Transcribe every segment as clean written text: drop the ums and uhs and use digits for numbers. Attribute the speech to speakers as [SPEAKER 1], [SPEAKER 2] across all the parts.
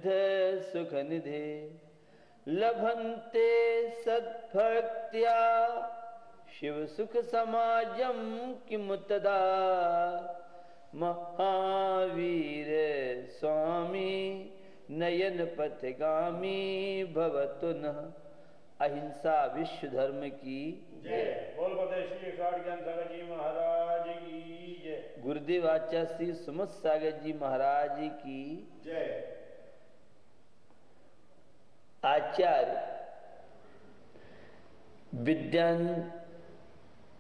[SPEAKER 1] सुख निधे लभन्ते सद्भक्त्या शिव सुख समाजम किमुतदा महावीर स्वामी नयन पथगामी भवतु नः। अहिंसा विश्व धर्म की
[SPEAKER 2] जय। बोल फतेह श्री अखाड़ ज्ञान सागर जी महाराज की जय।
[SPEAKER 1] गुरुदेव आचार्य श्री सुमत सागर जी महाराज की
[SPEAKER 2] जय।
[SPEAKER 1] आचार्य विद्यान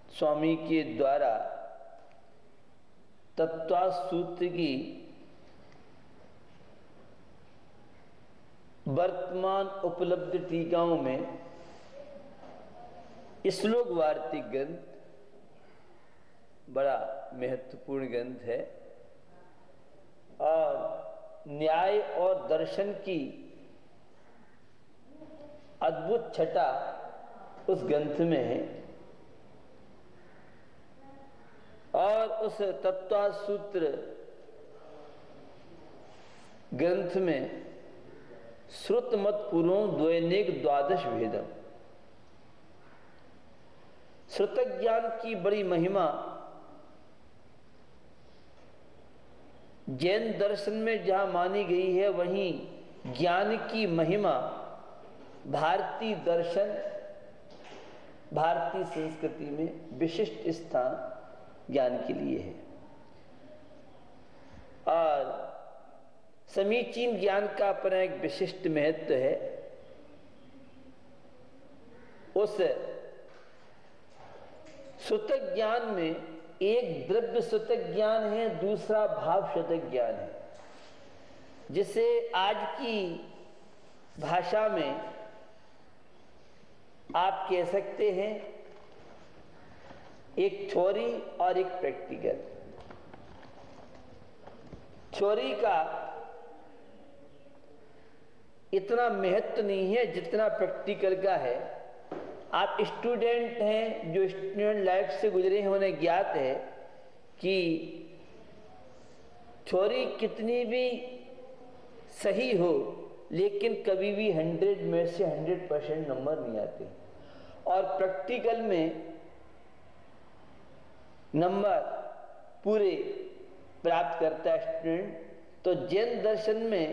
[SPEAKER 1] स्वामी के द्वारा तत्व सूत्र की वर्तमान उपलब्ध टीकाओं में श्लोक वार्तिक ग्रंथ बड़ा महत्वपूर्ण ग्रंथ है और न्याय और दर्शन की अद्भुत छटा उस ग्रंथ में है और उस तत्व सूत्र ग्रंथ में श्रुत मत पूर्व द्वैनिक द्वादश भेदम श्रुत ज्ञान की बड़ी महिमा जैन दर्शन में जहां मानी गई है वहीं ज्ञान की महिमा भारतीय दर्शन भारतीय संस्कृति में विशिष्ट स्थान ज्ञान के लिए है और समीचीन ज्ञान का अपना एक विशिष्ट महत्व है। उस सुतक ज्ञान में एक द्रव्य सुतक ज्ञान है, दूसरा भाव सुतक ज्ञान है, जिसे आज की भाषा में आप कह सकते हैं एक थ्योरी और एक प्रैक्टिकल। थ्योरी का इतना महत्व नहीं है जितना प्रैक्टिकल का है। आप स्टूडेंट हैं, जो स्टूडेंट लाइफ से गुजरे हैं उन्हें ज्ञात है कि थ्योरी कितनी भी सही हो लेकिन कभी भी 100 में से 100% नंबर नहीं आते और प्रैक्टिकल में नंबर पूरे प्राप्त करता है स्टूडेंट। तो जैन दर्शन में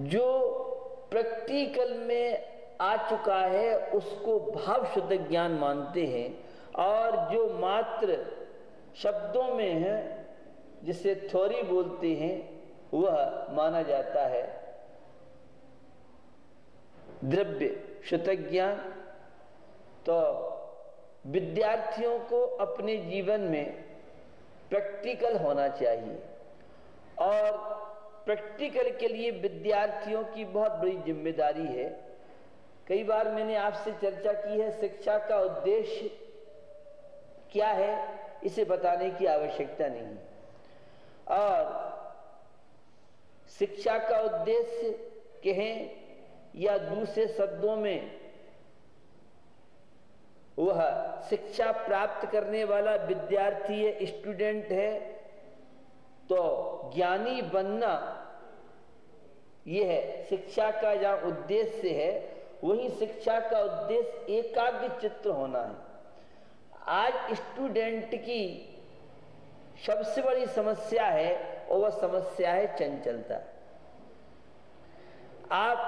[SPEAKER 1] जो प्रैक्टिकल में आ चुका है उसको भाव शुद्ध ज्ञान मानते हैं और जो मात्र शब्दों में है जिसे थ्योरी बोलते हैं वह माना जाता है द्रव्य शुद्ध ज्ञान। तो विद्यार्थियों को अपने जीवन में प्रैक्टिकल होना चाहिए और प्रैक्टिकल के लिए विद्यार्थियों की बहुत बड़ी जिम्मेदारी है। कई बार मैंने आपसे चर्चा की है शिक्षा का उद्देश्य क्या है इसे बताने की आवश्यकता नहीं और शिक्षा का उद्देश्य कहें या दूसरे शब्दों में वह शिक्षा प्राप्त करने वाला विद्यार्थी है, स्टूडेंट है। तो ज्ञानी बनना यह है शिक्षा का जहां उद्देश्य है, वही शिक्षा का उद्देश्य एकाग्र चित्त होना है। आज स्टूडेंट की सबसे बड़ी समस्या है और वह समस्या है चंचलता। आप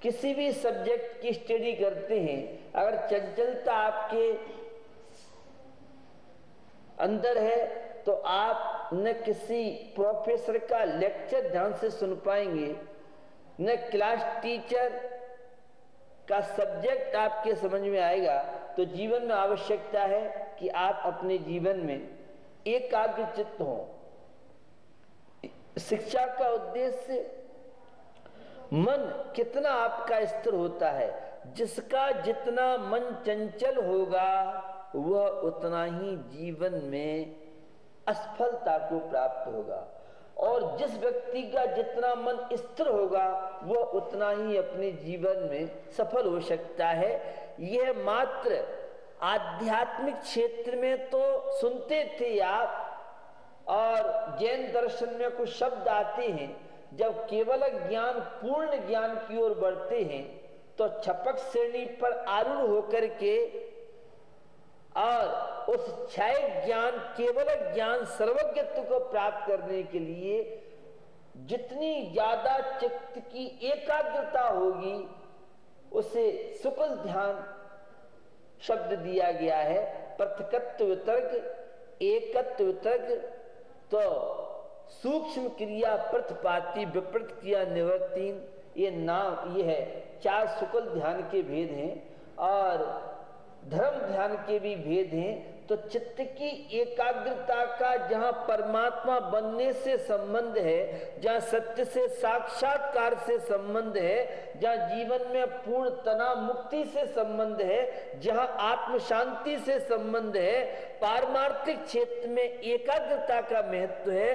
[SPEAKER 1] किसी भी सब्जेक्ट की स्टडी करते हैं, अगर चंचलता आपके अंदर है तो आप न किसी प्रोफेसर का लेक्चर ध्यान से सुन पाएंगे, न क्लास टीचर का सब्जेक्ट आपके समझ में आएगा। तो जीवन में आवश्यकता है कि आप अपने जीवन में एकाग्र चित्त हों। शिक्षा का उद्देश्य मन कितना आपका स्थिर होता है, जिसका जितना मन चंचल होगा वह उतना ही जीवन में असफलता को प्राप्त होगा और जिस व्यक्ति का जितना मन स्थिर होगा वह उतना ही अपने जीवन में सफल हो सकता है। यह मात्र आध्यात्मिक क्षेत्र में तो सुनते थे आप और जैन दर्शन में कुछ शब्द आते हैं जब केवल ज्ञान पूर्ण ज्ञान की ओर बढ़ते हैं तो छपक श्रेणी पर आरूढ़ होकर के और उस क्षय ज्ञान केवल ज्ञान सर्वज्ञत्व को प्राप्त करने के लिए जितनी ज्यादा चित्त की एकाग्रता होगी उसे सुकुल ध्यान शब्द दिया गया है। पृथकत्व वितर्क, एकत्व वितर्क, तो सूक्ष्म क्रिया प्रतिपाती, विपरीत क्रिया निवर्तीन, ये नाम ये है। 4 सुकुल ध्यान के भेद हैं और धर्म ध्यान के भी भेद हैं। तो चित्त की एकाग्रता का जहां परमात्मा बनने से संबंध है, जहां सत्य से साक्षात्कार से संबंध है, जहां जीवन में पूर्ण तनाव मुक्ति से संबंध है, जहां आत्म शांति से संबंध है, पारमार्थिक क्षेत्र में एकाग्रता का महत्व है,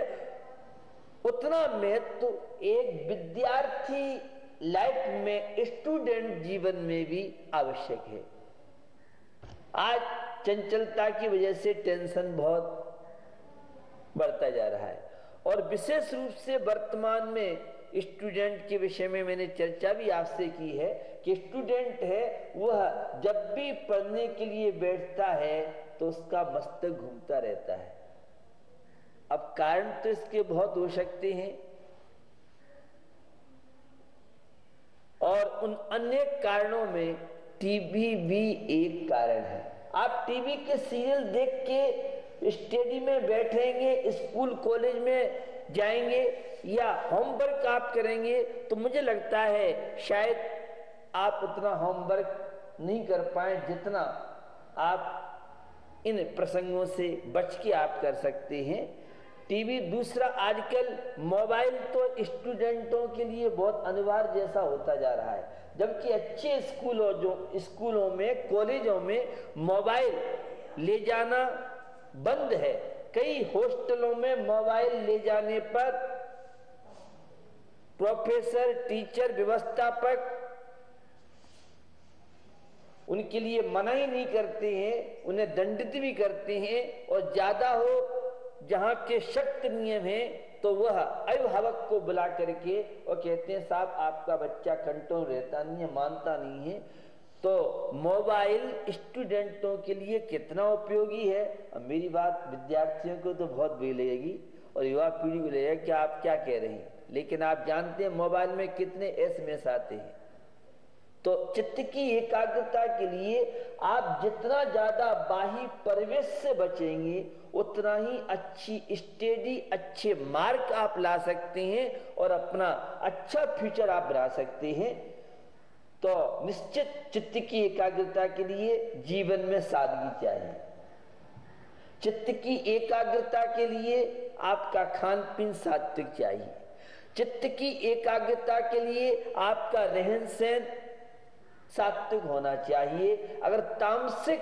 [SPEAKER 1] उतना महत्व एक विद्यार्थी लाइफ में, स्टूडेंट जीवन में भी आवश्यक है। आज चंचलता की वजह से टेंशन बहुत बढ़ता जा रहा है और विशेष रूप से वर्तमान में स्टूडेंट के विषय में मैंने चर्चा भी आपसे की है कि स्टूडेंट है वह जब भी पढ़ने के लिए बैठता है तो उसका मस्तक घूमता रहता है। अब कारण तो इसके बहुत हो सकते हैं और उन अनेक कारणों में टीवी भी एक कारण है। आप टीवी के सीरियल देख के स्टडी में बैठेंगे, स्कूल कॉलेज में जाएंगे या होमवर्क आप करेंगे तो मुझे लगता है शायद आप उतना होमवर्क नहीं कर पाए जितना आप इन प्रसंगों से बच के आप कर सकते हैं। टीवी, दूसरा आजकल मोबाइल तो स्टूडेंटों के लिए बहुत अनिवार्य जैसा होता जा रहा है, जबकि अच्छे स्कूलों में, कॉलेजों में मोबाइल ले जाना बंद है। कई हॉस्टलों में मोबाइल ले जाने पर प्रोफेसर, टीचर, व्यवस्थापक उनके लिए मना ही नहीं करते हैं, उन्हें दंडित भी करते हैं और ज्यादा हो जहां के सख्त नियम हैं तो वह अभिभावक को बुला करके और कहते हैं साहब आपका बच्चा कंट्रोल रहता नहीं है, मानता नहीं है। तो मोबाइल स्टूडेंटों के लिए कितना उपयोगी है। अब मेरी बात विद्यार्थियों को तो बहुत बुरी लगेगी और युवा पीढ़ी को लगेगा कि आप क्या कह रहे हैं, लेकिन आप जानते हैं मोबाइल में कितने एसएमएस आते हैं। तो चित्त की एकाग्रता के लिए आप जितना ज्यादा बाह्य परिवेश से बचेंगे उतना ही अच्छी स्टडी, अच्छे मार्क आप ला सकते हैं और अपना अच्छा फ्यूचर आप बना सकते हैं। तो निश्चित चित्त की एकाग्रता के लिए जीवन में सादगी चाहिए। चित्त की एकाग्रता के लिए आपका खान पीन सात्विक चाहिए। चित्त की एकाग्रता के लिए आपका रहन सहन सात्विक होना चाहिए। अगर तामसिक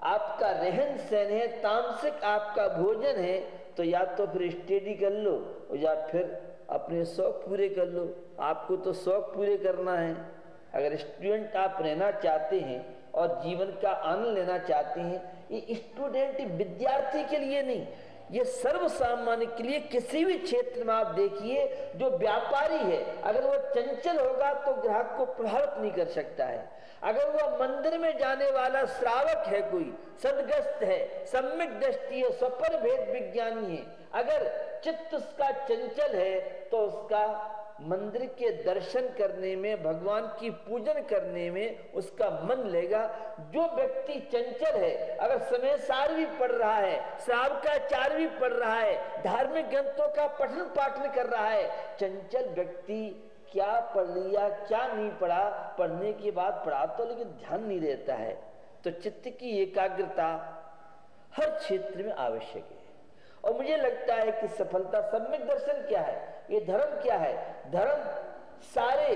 [SPEAKER 1] आपका रहन सहन है, तामसिक आपका भोजन है, तो या तो फिर स्टडी कर लो या फिर अपने शौक पूरे कर लो। आपको तो शौक पूरे करना है। अगर स्टूडेंट आप रहना चाहते हैं और जीवन का आनंद लेना चाहते हैं, ये स्टूडेंट विद्यार्थी के लिए नहीं, ये सर्व सामान्य के लिए। किसी भी क्षेत्र में आप देखिए, जो व्यापारी है अगर वह चंचल होगा तो ग्राहक को प्रभावित नहीं कर सकता है। अगर वह मंदिर में जाने वाला श्रावक है, कोई सदग्रस्त है, सम्यक दृष्टि है, स्वपर भेद विज्ञानी है, अगर चित्त उसका चंचल है तो उसका मंदिर के दर्शन करने में, भगवान की पूजन करने में उसका मन लेगा। जो व्यक्ति चंचल है, अगर समय सार भी पढ़ रहा है, श्रावकाचार भी पढ़ रहा है, धार्मिक ग्रंथों का पठन पाठन कर रहा है, चंचल व्यक्ति क्या पढ़ लिया क्या नहीं पढ़ा, पढ़ने के बाद पढ़ा तो लेकिन ध्यान नहीं रहता है। तो चित्त की एकाग्रता हर क्षेत्र में आवश्यक है। और मुझे लगता है कि सफलता, सम्यक दर्शन क्या है, ये धर्म क्या है? धर्म सारे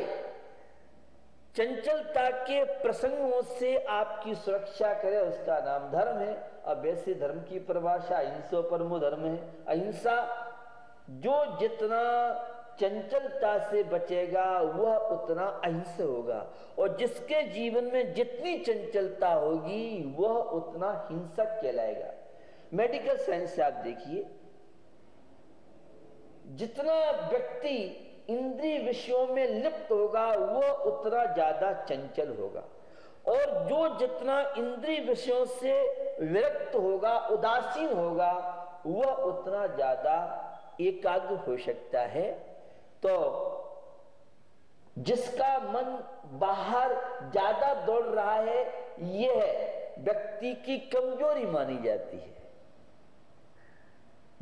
[SPEAKER 1] चंचलता के प्रसंगों से आपकी सुरक्षा करे, उसका नाम धर्म है। अब वैसे धर्म की परिभाषा अहिंसा परमो धर्म है। अहिंसा, जो जितना चंचलता से बचेगा वह उतना अहिंसा होगा, और जिसके जीवन में जितनी चंचलता होगी वह उतना हिंसक कहलाएगा। मेडिकल साइंस से आप देखिए, जितना व्यक्ति इंद्रिय विषयों में लिप्त होगा वो उतना ज्यादा चंचल होगा, और जो जितना इंद्रिय विषयों से विरक्त होगा, उदासीन होगा, वह उतना ज्यादा एकाग्र हो सकता है। तो जिसका मन बाहर ज्यादा दौड़ रहा है, यह व्यक्ति की कमजोरी मानी जाती है।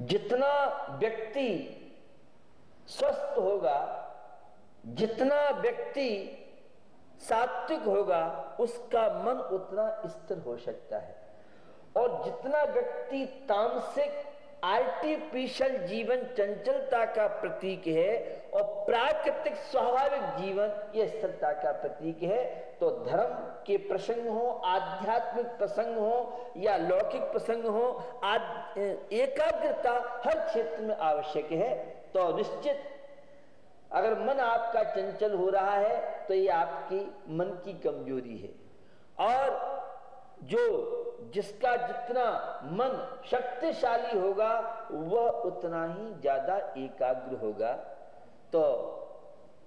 [SPEAKER 1] जितना व्यक्ति स्वस्थ होगा, जितना व्यक्ति सात्विक होगा, उसका मन उतना स्थिर हो सकता है। और जितना व्यक्ति तामसिक आर्टिफिशियल जीवन चंचलता का प्रतीक है और प्राकृतिक स्वाभाविक जीवन ये स्थिरता का प्रतीक है, तो धर्म के प्रसंग हो, आध्यात्मिक प्रसंग हो या लौकिक प्रसंग हो, एकाग्रता हर क्षेत्र में आवश्यक है। तो निश्चित अगर मन आपका चंचल हो रहा है तो ये आपकी मन की कमजोरी है। और जिसका जितना मन शक्तिशाली होगा वह उतना ही ज्यादा एकाग्र होगा। तो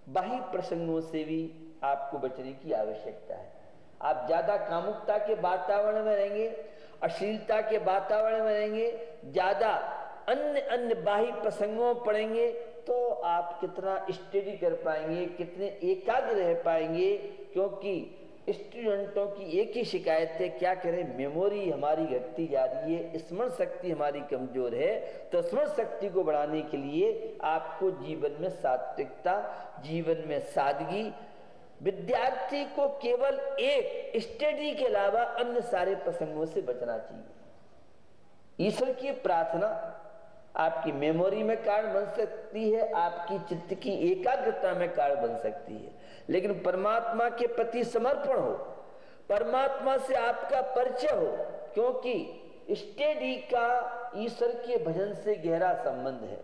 [SPEAKER 1] बाह्य प्रसंगों से भी आपको बचने की आवश्यकता है। आप ज्यादा कामुकता के वातावरण में रहेंगे, अश्लीलता के वातावरण में रहेंगे, ज्यादा अन्य बाह्य प्रसंगों में पड़ेंगे, तो आप कितना स्टडी कर पाएंगे, कितने एकाग्र रह पाएंगे। क्योंकि स्टूडेंटों की एक ही शिकायत है, क्या करें, मेमोरी हमारी घटती जा रही है, स्मरण शक्ति हमारी कमजोर है। तो स्मरण शक्ति को बढ़ाने के लिए आपको जीवन में सात्विकता, जीवन में सादगी, विद्यार्थी को केवल एक स्टडी के अलावा अन्य सारे प्रसंगों से बचना चाहिए। ईश्वर की प्रार्थना आपकी मेमोरी में कारण बन सकती है, आपकी चित्त की एकाग्रता में कारण बन सकती है, लेकिन परमात्मा के प्रति समर्पण हो, परमात्मा से आपका परिचय हो। क्योंकि स्टडी का ईश्वर के भजन से गहरा संबंध है।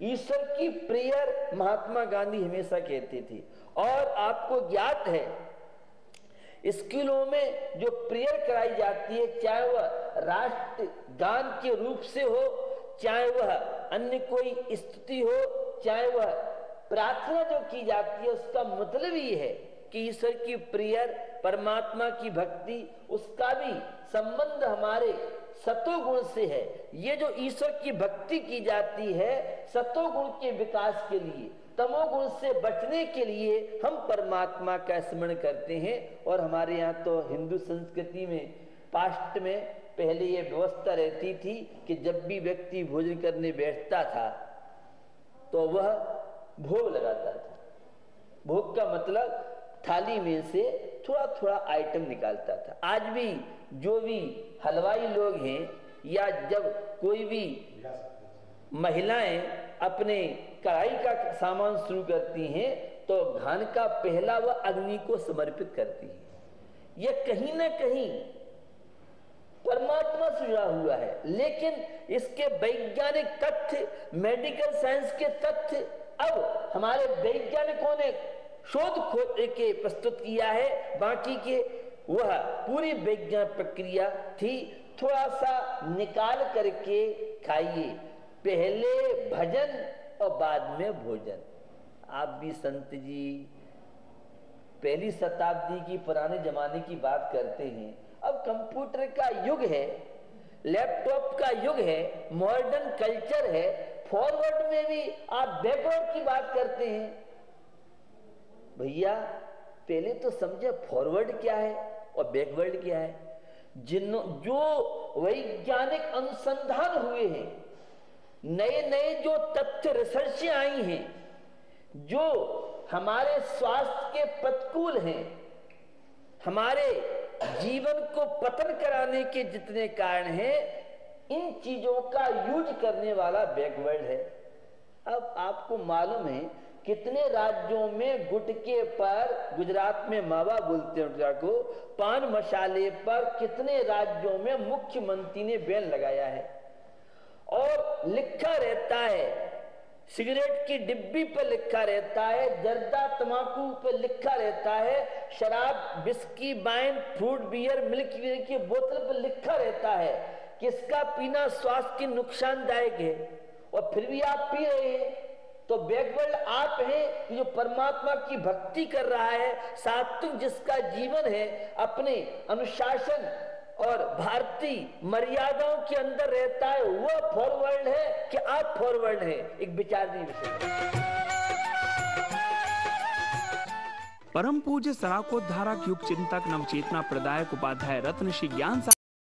[SPEAKER 1] ईश्वर की प्रेयर महात्मा गांधी हमेशा कहते थे, और आपको ज्ञात है स्कूलों में जो प्रेयर कराई जाती है, चाहे वह राष्ट्र गान के रूप से हो, चाहे वह अन्य कोई स्तुति हो, चाहे वह प्रार्थना जो की जाती है, उसका मतलब ये है कि ईश्वर की प्रेयर, परमात्मा की भक्ति, उसका भी संबंध हमारे सतोगुण से है। ये जो ईश्वर की भक्ति की जाती है सतोगुण के विकास के लिए, तमोगुण से बचने के लिए हम परमात्मा का स्मरण करते हैं। और हमारे यहाँ तो हिंदू संस्कृति में पास्ट में पहले ये व्यवस्था रहती थी कि जब भी व्यक्ति भोजन करने बैठता था तो वह भोग लगाता था। भोग का मतलब थाली में से थोड़ा थोड़ा आइटम निकालता था। आज भी जो भी हलवाई लोग हैं या जब कोई भी महिलाएं अपने कढ़ाई का सामान शुरू करती हैं तो घान का पहला वह अग्नि को समर्पित करती है। यह कहीं ना कहीं परमात्मा से जुड़ा हुआ है, लेकिन इसके वैज्ञानिक तथ्य, मेडिकल साइंस के तथ्य अब हमारे वैज्ञानिकों ने शोध खोद के प्रस्तुत किया है। बाकी के वह पूरी वैज्ञानिक प्रक्रिया थी। थोड़ा सा निकाल करके खाइए, पहले भजन और बाद में भोजन। आप भी संत जी पहली शताब्दी की पुराने जमाने की बात करते हैं। अब कंप्यूटर का युग है, लैपटॉप का युग है, मॉडर्न कल्चर है, फॉरवर्ड में भी आप बैकवर्ड की बात करते हैं। भैया पहले तो समझे फॉरवर्ड क्या है और बैकवर्ड क्या है। जो वैज्ञानिक अनुसंधान हुए हैं, नए नए जो तथ्य रिसर्चें आई हैं, जो हमारे स्वास्थ्य के प्रतिकूल हैं, हमारे जीवन को पतन कराने के जितने कारण हैं, इन चीजों का यूज करने वाला बैकवर्ड है। अब आपको मालूम है कितने राज्यों में गुटके पर, गुजरात में मावा बोलते हैं गुटका को, पान मसाले पर कितने राज्यों में मुख्यमंत्री ने बैन लगाया है। और लिखा रहता है, सिगरेट की डिब्बी पर लिखा रहता है, जर्दा तंबाकू पर लिखा रहता है, शराब, whisky, wine, fruit, beer, milk beer की बोतल पर लिखा रहता है कि इसका पीना स्वास्थ्य के नुकसानदायक है। और फिर भी आप पी रहे हैं, तो बैकवर्ड आप हैं कि जो परमात्मा की भक्ति कर रहा है, सात्विक जिसका जीवन है, अपने अनुशासन और भारतीय मर्यादाओं के अंदर रहता है, वह फॉरवर्ड है कि आप फॉरवर्ड हैं, एक विचारणीय विषय।
[SPEAKER 3] परम पूज्य सराकोद्धारक युग चिंतक नवचेतना प्रदायक उपाध्याय रत्न श्री ज्ञान